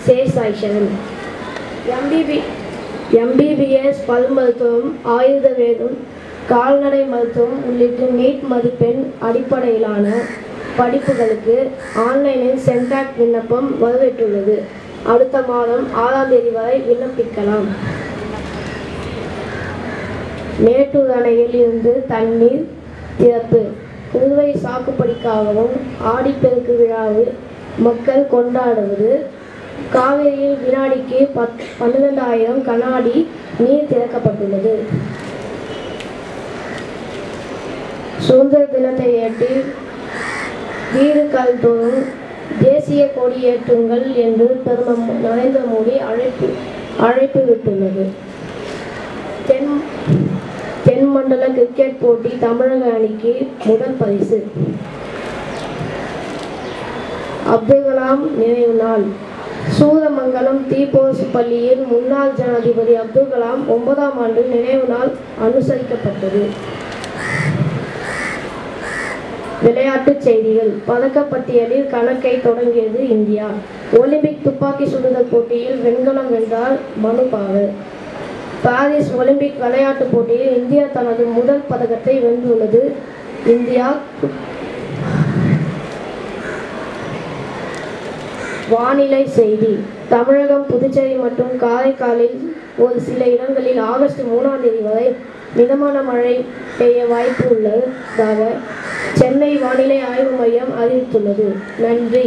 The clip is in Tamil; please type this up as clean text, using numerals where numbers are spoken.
சேஷாய்சன் MBBS பல் மருத்துவம், ஆயுர்வேத வேதம், கால்நடை மருத்துவம் உள்ளிட்ட நீட் மதிப்பெண் அடிப்படையிலான படிப்புகளுக்கு ஆன்லைனில் சென்டாக் விண்ணப்பம் வரவேற்றுள்ளது. அடுத்த மாதம் 6ஆம் தேதி வரை விண்ணப்பிக்கலாம். மேட்டூர் அணையில் இருந்து தண்ணீர் திறப்பு புதுவை சாகுபடிக்காகவும் ஆடிப்பெருக்கு விழாவில் மக்கள் கொண்டாடுவது. காவிரியில் வினாடிக்கு 12,000 கனஅடி நீர் திறக்கப்பட்டுள்ளது. சுதந்திர தினத்தையொட்டி வீடுகள் தோறும் தேசிய கொடி ஏற்றுங்கள் என்று பிரதமர் நரேந்திர மோடி அழைப்பு விட்டுள்ளது. தென்மண்டல கிரிக்கெட் போட்டி தமிழக அணிக்கு முதல் பரிசு. அப்துல் கலாம் நினைவு நாள். சூரமங்கலம் தீபோஸ் பள்ளியில் முன்னாள் ஜனாதிபதி அப்துல் கலாம் 9ஆம் ஆண்டு நினைவு நாள் அனுசரிக்கப்பட்டது. விளையாட்டுச் செய்திகள். பதக்கப்பட்டியலில் கணக்கை தொடங்கியது இந்தியா. ஒலிம்பிக் துப்பாக்கி சுடுதல் போட்டியில் வெண்கலம் வென்றார் மனு பாகர். பாரிஸ் ஒலிம்பிக் விளையாட்டுப் போட்டியில் இந்தியா தனது முதல் பதக்கத்தை வென்றுள்ளது. இந்தியா வானிலை செய்தி. தமிழகம், புதுச்சேரி மற்றும் காரைக்காலில் ஒரு சில இடங்களில் ஆகஸ்ட் 3ஆம் தேதி வரை மிதமான மழை பெய்ய வாய்ப்பு உள்ளதாக சென்னை வானிலை ஆய்வு மையம் அறிவித்துள்ளது. நன்றி.